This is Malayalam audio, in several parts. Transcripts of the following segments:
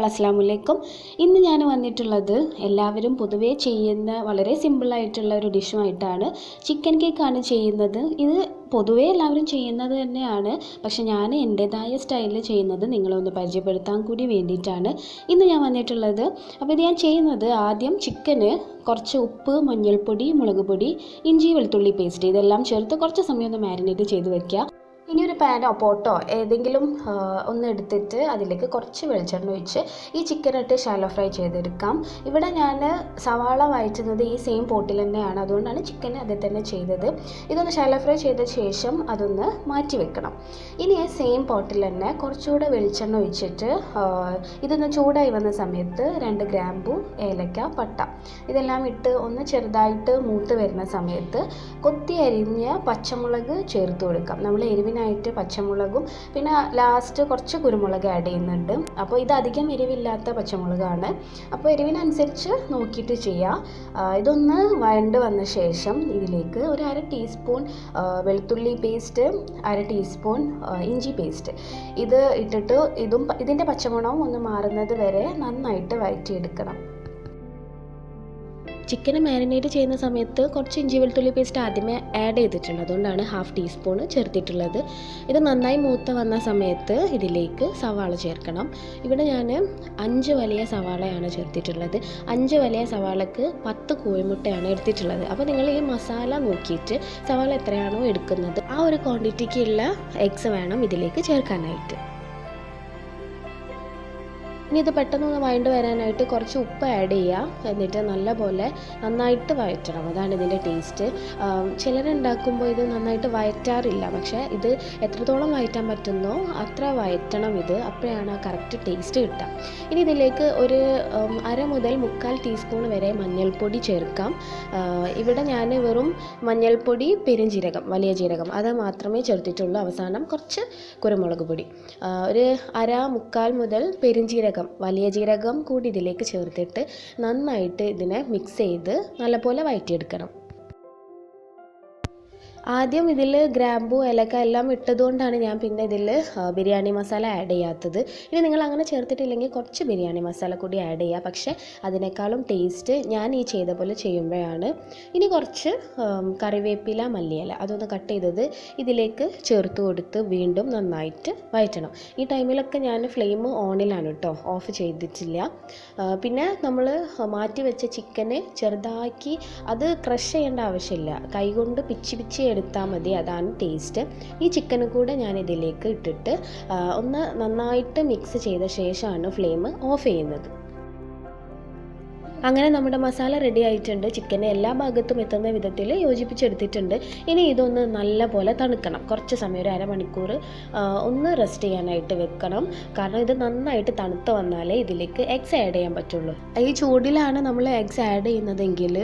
അസ്സലാമു ഇന്ന് ഞാൻ വന്നിട്ടുള്ളത് എല്ലാവരും പൊതുവേ ചെയ്യുന്ന വളരെ സിമ്പിളായിട്ടുള്ള ഒരു ഡിഷുമായിട്ടാണ്. ചിക്കൻ കേക്കാണ് ചെയ്യുന്നത്. ഇത് പൊതുവേ എല്ലാവരും ചെയ്യുന്നത് തന്നെയാണ്, പക്ഷെ ഞാൻ എൻ്റേതായ സ്റ്റൈലിൽ ചെയ്യുന്നത് നിങ്ങളൊന്ന് പരിചയപ്പെടുത്താൻ കൂടി വേണ്ടിയിട്ടാണ് ഇന്ന് ഞാൻ വന്നിട്ടുള്ളത്. അപ്പോൾ ഇത് ഞാൻ ചെയ്യുന്നത്, ആദ്യം ചിക്കന് കുറച്ച് ഉപ്പ്, മഞ്ഞൾപ്പൊടി, മുളക് പൊടി, ഇഞ്ചി വെളുത്തുള്ളി പേസ്റ്റ് ഇതെല്ലാം ചേർത്ത് കുറച്ച് സമയം ഒന്ന് മാരിനേറ്റ് ചെയ്ത് വെക്കുക. ഇനി ഒരു പാനോ പോട്ടോ ഏതെങ്കിലും ഒന്ന് എടുത്തിട്ട് അതിലേക്ക് കുറച്ച് വെളിച്ചെണ്ണ ഒഴിച്ച് ഈ ചിക്കനിട്ട് ഷാലോ ഫ്രൈ ചെയ്തെടുക്കാം. ഇവിടെ ഞാൻ സവാള വഴറ്റുന്നത് ഈ സെയിം പോട്ടിൽ തന്നെയാണ്, അതുകൊണ്ടാണ് ചിക്കൻ അതിൽ തന്നെ ചെയ്തത്. ഇതൊന്ന് ഷാലോ ഫ്രൈ ചെയ്ത ശേഷം അതൊന്ന് മാറ്റി വെക്കണം. ഇനി ഈ സെയിം പോട്ടിൽ തന്നെ കുറച്ചുകൂടെ വെളിച്ചെണ്ണ ഒഴിച്ചിട്ട് ഇതൊന്ന് ചൂടായി വന്ന സമയത്ത് 2 ഗ്രാമ്പു, ഏലക്ക, പട്ട ഇതെല്ലാം ഇട്ട് ഒന്ന് ചെറുതായിട്ട് മൂത്ത് വരുന്ന സമയത്ത് കൊത്തി അരിഞ്ഞ പച്ചമുളക് ചേർത്ത് കൊടുക്കാം. നമ്മൾ എരിവിനായിട്ട് പച്ചമുളകും പിന്നെ ലാസ്റ്റ് കുറച്ച് കുരുമുളക് ആഡ് ചെയ്യുന്നുണ്ട്. അപ്പോൾ ഇത് അധികം എരിവില്ലാത്ത പച്ചമുളകാണ്, അപ്പോൾ എരിവിനനുസരിച്ച് നോക്കിയിട്ട് ചെയ്യാം. ഇതൊന്ന് വഴണ്ട് വന്ന ശേഷം ഇതിലേക്ക് ഒരു 1/2 ടീസ്പൂൺ വെളുത്തുള്ളി പേസ്റ്റ്, 1/2 ടീസ്പൂൺ ഇഞ്ചി പേസ്റ്റ് ഇത് ഇട്ടിട്ട് ഇതിൻ്റെ പച്ചമണവും ഒന്ന് മാറുന്നത് വരെ നന്നായിട്ട് വഴറ്റിയെടുക്കണം. ചിക്കന് മാരിനേറ്റ് ചെയ്യുന്ന സമയത്ത് കുറച്ച് ഇഞ്ചി വെളുത്തുള്ളി പേസ്റ്റ് ആദ്യമേ ആഡ് ചെയ്തിട്ടുണ്ട്, അതുകൊണ്ടാണ് 1/2 ടീസ്പൂൺ ചേർത്തിട്ടുള്ളത്. ഇത് നന്നായി മൂത്ത് വന്ന സമയത്ത് ഇതിലേക്ക് സവാള ചേർക്കണം. ഇവിടെ ഞാൻ 5 വലിയ സവാളയാണ് ചേർത്തിട്ടുള്ളത്. 5 വലിയ സവാളക്ക് 10 കോഴിമുട്ടയാണ് എടുത്തിട്ടുള്ളത്. അപ്പോൾ നിങ്ങൾ ഈ മസാല നോക്കിയിട്ട് സവാള എത്രയാണോ എടുക്കുന്നത് ആ ഒരു ക്വാണ്ടിറ്റിക്കുള്ള എഗ്സ് വേണം ഇതിലേക്ക് ചേർക്കാനായിട്ട്. ഇനി ഇത് പെട്ടെന്നൊന്ന് വഴണ്ട് വരാനായിട്ട് കുറച്ച് ഉപ്പ് ആഡ് ചെയ്യുക. എന്നിട്ട് നല്ലപോലെ നന്നായിട്ട് വഴറ്റണം, അതാണ് ഇതിൻ്റെ ടേസ്റ്റ്. ചിലരുണ്ടാക്കുമ്പോൾ ഇത് നന്നായിട്ട് വഴറ്റാറില്ല, പക്ഷേ ഇത് എത്രത്തോളം വഴറ്റാൻ പറ്റുന്നോ അത്ര വഴറ്റണം ഇത്, അപ്പോഴാണ് ആ കറക്റ്റ് ടേസ്റ്റ് കിട്ടുക. ഇനി ഇതിലേക്ക് ഒരു 1/2 മുതൽ 1/4 ടീസ്പൂൺ വരെ മഞ്ഞൾപ്പൊടി ചേർക്കാം. ഇവിടെ ഞാൻ വെറും മഞ്ഞൾപ്പൊടി, പെരുംജീരകം, വലിയ ജീരകം അത് മാത്രമേ ചേർത്തിട്ടുള്ളൂ. അവസാനം കുറച്ച് കുരുമുളക് പൊടി, ഒരു 1/4 മുതൽ പെരുംജീരകം, വലിയ ജീരകം കൂടി ഇതിലേക്ക് ചേർത്തിട്ട് നന്നായിട്ട് ഇതിനെ മിക്സ് ചെയ്ത് നല്ലപോലെ വഴറ്റിയെടുക്കണം. ആദ്യം ഇതിൽ ഗ്രാമ്പു, ഏലക്ക എല്ലാം ഇട്ടതുകൊണ്ടാണ് ഞാൻ പിന്നെ ഇതിൽ ബിരിയാണി മസാല ആഡ് ചെയ്യാത്തത്. ഇനി നിങ്ങൾ അങ്ങനെ ചേർത്തിട്ടില്ലെങ്കിൽ കുറച്ച് ബിരിയാണി മസാല കൂടി ആഡ് ചെയ്യുക, പക്ഷേ അതിനേക്കാളും ടേസ്റ്റ് ഞാൻ ഈ ചെയ്ത പോലെ ചെയ്യുമ്പോഴാണ്. ഇനി കുറച്ച് കറിവേപ്പില, മല്ലിയില അതൊന്ന് കട്ട് ചെയ്തത് ഇതിലേക്ക് ചേർത്ത് കൊടുത്ത് വീണ്ടും നന്നായിട്ട് വഴറ്റണം. ഈ ടൈമിലൊക്കെ ഞാൻ ഫ്ലെയിം ഓണിലാണ് കേട്ടോ, ഓഫ് ചെയ്തിട്ടില്ല. പിന്നെ നമ്മൾ മാറ്റി വെച്ച ചിക്കന് ചെറുതാക്കി അത് ക്രഷ് ചെയ്യേണ്ട ആവശ്യമില്ല, കൈകൊണ്ട് പിച്ചി എടുത്താൽ മതി, അതാണ് ടേസ്റ്റ്. ഈ ചിക്കന് കൂടെ ഞാൻ ഇതിലേക്ക് ഇട്ടിട്ട് ഒന്ന് നന്നായിട്ട് മിക്സ് ചെയ്ത ശേഷമാണ് ഫ്ലെയിം ഓഫ് ചെയ്യുന്നത്. അങ്ങനെ നമ്മുടെ മസാല റെഡി ആയിട്ടുണ്ട്. ചിക്കൻ്റെ എല്ലാ ഭാഗത്തും എത്തുന്ന വിധത്തിൽ യോജിപ്പിച്ചെടുത്തിട്ടുണ്ട്. ഇനി ഇതൊന്ന് നല്ല പോലെ തണുക്കണം. കുറച്ച് സമയം, ഒരു 1/2 മണിക്കൂർ ഒന്ന് റെസ്റ്റ് ചെയ്യാനായിട്ട് വെക്കണം. കാരണം ഇത് നന്നായിട്ട് തണുത്ത് വന്നാലേ ഇതിലേക്ക് എഗ്സ് ആഡ് ചെയ്യാൻ പറ്റുള്ളൂ. ഈ ചൂടിലാണ് നമ്മൾ എഗ്സ് ആഡ് ചെയ്യുന്നതെങ്കിൽ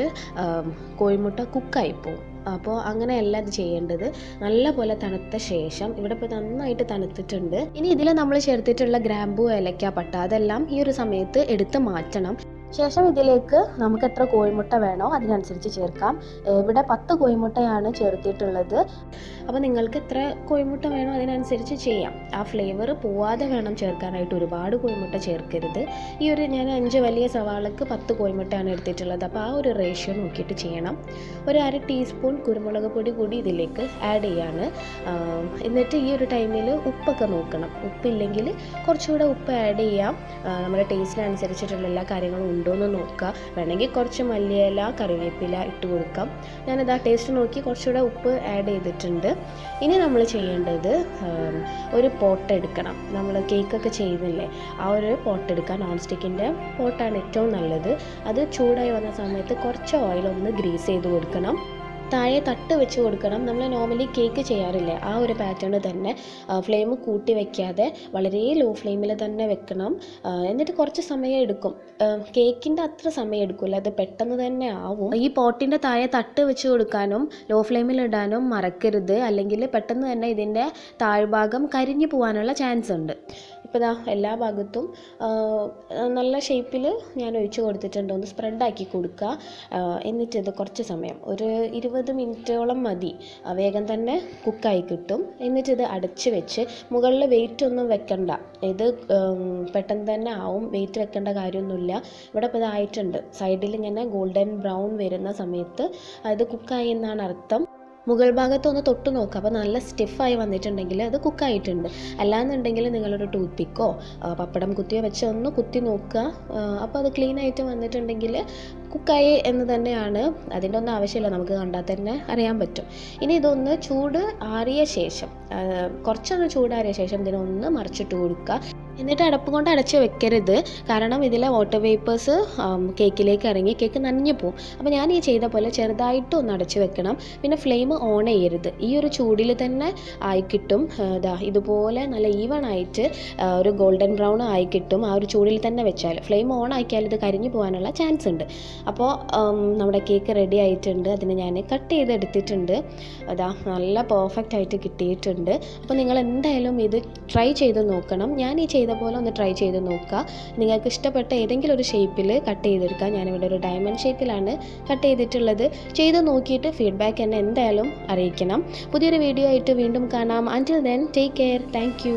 കോഴിമുട്ട കുക്കായി പോകും. അപ്പോൾ അങ്ങനെയല്ല ഇത് ചെയ്യേണ്ടത്. നല്ല പോലെ തണുത്ത ശേഷം, ഇവിടെ ഇപ്പോൾ നന്നായിട്ട് തണുത്തിട്ടുണ്ട്. ഇനി ഇതിൽ നമ്മൾ ചേർത്തിട്ടുള്ള ഗ്രാമ്പു, ഏലക്ക, പട്ട അതെല്ലാം ഈ ഒരു സമയത്ത് എടുത്ത് മാറ്റണം. ശേഷം ഇതിലേക്ക് നമുക്ക് എത്ര കോഴിമുട്ട വേണോ അതിനനുസരിച്ച് ചേർക്കാം. ഇവിടെ 10 കോഴിമുട്ടയാണ് ചേർത്തിട്ടുള്ളത്. അപ്പോൾ നിങ്ങൾക്ക് എത്ര കോഴിമുട്ട വേണോ അതിനനുസരിച്ച് ചെയ്യാം. ആ ഫ്ലേവർ പോവാതെ വേണം ചേർക്കാനായിട്ട്, ഒരുപാട് കോഴിമുട്ട ചേർക്കരുത്. ഈ ഒരു ഞാൻ 5 വലിയ സവാളക്ക് 10 കോഴിമുട്ടയാണ് എടുത്തിട്ടുള്ളത്. അപ്പോൾ ആ ഒരു റേഷ്യോ നോക്കിയിട്ട് ചെയ്യണം. ഒരു 1/2 ടീസ്പൂൺ കുരുമുളക് പൊടി കൂടി ഇതിലേക്ക് ആഡ് ചെയ്യാണ്. എന്നിട്ട് ഈ ഒരു ടൈമിൽ ഉപ്പൊക്കെ നോക്കണം. ഉപ്പില്ലെങ്കിൽ കുറച്ചുകൂടെ ഉപ്പ് ആഡ് ചെയ്യാം. നമ്മുടെ ടേസ്റ്റിനനുസരിച്ചിട്ടുള്ള എല്ലാ കാര്യങ്ങളും ഉണ്ടോയെന്ന് നോക്കുക. വേണമെങ്കിൽ കുറച്ച് മല്ലിയില, കറിവേപ്പില ഇട്ട് കൊടുക്കാം. ഞാനത് ആ ടേസ്റ്റ് നോക്കി കുറച്ചുകൂടെ ഉപ്പ് ആഡ് ചെയ്തിട്ടുണ്ട്. ഇനി നമ്മൾ ചെയ്യേണ്ടത് ഒരു പോട്ട് എടുക്കണം. നമ്മൾ കേക്കൊക്കെ ചെയ്യുന്നില്ലേ, ആ ഒരു പോട്ട് എടുക്കാൻ. നോൺ സ്റ്റിക്കിൻ്റെ പോട്ടാണ് ഏറ്റവും നല്ലത്. അത് ചൂടായി വന്ന സമയത്ത് കുറച്ച് ഓയിൽ ഒന്ന് ഗ്രീസ് ചെയ്ത് കൊടുക്കണം. താഴെ തട്ട് വെച്ച് കൊടുക്കണം. നമ്മൾ നോർമലി കേക്ക് ചെയ്യാറില്ലേ ആ ഒരു പാറ്റേൺ തന്നെ. ഫ്ലെയിം കൂട്ടി വയ്ക്കാതെ വളരെ ലോ ഫ്ലെയിമിൽ തന്നെ വെക്കണം. എന്നിട്ട് കുറച്ച് സമയം എടുക്കും. കേക്കിൻ്റെ അത്ര സമയം എടുക്കില്ല, അത് പെട്ടെന്ന് തന്നെ ആവും. ഈ പോട്ടിൻ്റെ താഴെ തട്ട് വെച്ച് കൊടുക്കാനും ലോ ഫ്ലെയിമിൽ ഇടാനും മറക്കരുത്, അല്ലെങ്കിൽ പെട്ടെന്ന് തന്നെ ഇതിൻ്റെ താഴ്ഭാഗം കരിഞ്ഞു പോകാനുള്ള ചാൻസ് ഉണ്ട്. ഇപ്പോൾ ഇതാ എല്ലാ ഭാഗത്തും നല്ല ഷേപ്പിൽ ഞാൻ ഒഴിച്ച് കൊടുത്തിട്ടുണ്ട്. ഒന്ന് സ്പ്രെഡാക്കി കൊടുക്കുക. എന്നിട്ട് ഇത് കുറച്ച് സമയം, ഒരു 20 20 മിനിറ്റോളം മതി, വേഗം തന്നെ കുക്കായി കിട്ടും. എന്നിട്ട് ഇത് അടച്ച് വെച്ച് മുകളിൽ വെയിറ്റ് ഒന്നും വെക്കണ്ട, ഇത് പെട്ടെന്ന് തന്നെ ആവും, വെയിറ്റ് വെക്കേണ്ട കാര്യമൊന്നുമില്ല. ഇവിടെ ഇപ്പോൾ ഇതായിട്ടുണ്ട്, സൈഡിൽ ഇങ്ങനെ ഗോൾഡൻ ബ്രൗൺ വരുന്ന സമയത്ത് അത് കുക്കായി എന്നാണ് അർത്ഥം. മുകൾ ഭാഗത്തൊന്ന് തൊട്ട് നോക്കുക, അപ്പോൾ നല്ല സ്റ്റിഫായി വന്നിട്ടുണ്ടെങ്കിൽ അത് കുക്കായിട്ടുണ്ട്. അല്ലാന്നുണ്ടെങ്കിൽ നിങ്ങളൊരു ടൂത്ത് പിക്കോ പപ്പടം കുത്തിയോ വെച്ച് ഒന്ന് കുത്തി നോക്കുക, അപ്പോൾ അത് ക്ലീൻ ആയിട്ട് വന്നിട്ടുണ്ടെങ്കിൽ കുക്കായി എന്ന് തന്നെയാണ്. അതിൻ്റെ ഒന്നും ആവശ്യമില്ല, നമുക്ക് കണ്ടാൽ തന്നെ അറിയാൻ പറ്റും. ഇനി ഇതൊന്ന് ചൂട് ആറിയ ശേഷം, കുറച്ചൊന്ന് ചൂടാറിയ ശേഷം ഇതിനൊന്ന് മറിച്ചിട്ട് കൊടുക്കുക. എന്നിട്ട് അടപ്പ് കൊണ്ട് അടച്ച് വെക്കരുത്, കാരണം ഇതിലെ വാട്ടർ വേപ്പേഴ്സ് കേക്കിലേക്ക് ഇറങ്ങി കേക്ക് നനഞ്ഞു പോകും. അപ്പോൾ ഞാൻ ഈ ചെയ്ത പോലെ ചെറുതായിട്ട് ഒന്ന് അടച്ച് വെക്കണം. പിന്നെ ഫ്ലെയിം ഓൺ ചെയ്യരുത്, ഈ ഒരു ചൂടിൽ തന്നെ ആയി കിട്ടും. ഇതുപോലെ നല്ല ഈവൺ ആയിട്ട് ഒരു ഗോൾഡൻ ബ്രൗൺ ആയി കിട്ടും ആ ഒരു ചൂടിൽ തന്നെ വെച്ചാൽ. ഫ്ലെയിം ഓൺ ആക്കിയാൽ ഇത് കരിഞ്ഞു പോകാനുള്ള ചാൻസ് ഉണ്ട്. അപ്പോൾ നമ്മുടെ കേക്ക് റെഡി ആയിട്ടുണ്ട്, അതിന് ഞാൻ കട്ട് ചെയ്തെടുത്തിട്ടുണ്ട്. നല്ല പെർഫെക്റ്റ് ആയിട്ട് കിട്ടിയിട്ടുണ്ട്. അപ്പോൾ നിങ്ങൾ എന്തായാലും ഇത് ട്രൈ ചെയ്ത് നോക്കണം. ഞാൻ ഈ ചെയ്ത പോലെ ഒന്ന് ട്രൈ ചെയ്ത് നോക്കുക. നിങ്ങൾക്ക് ഇഷ്ടപ്പെട്ട ഏതെങ്കിലും ഒരു ഷേപ്പിൽ കട്ട് ചെയ്തെടുക്കുക. ഞാനിവിടെ ഒരു ഡയമണ്ട് ഷേപ്പിലാണ് കട്ട് ചെയ്തിട്ടുള്ളത്. ചെയ്ത് നോക്കിയിട്ട് ഫീഡ്ബാക്ക് എന്നെ എന്തായാലും അറിയിക്കണം. പുതിയൊരു വീഡിയോ ആയിട്ട് വീണ്ടും കാണാം. അൻറ്റിൽ then take care. Thank you.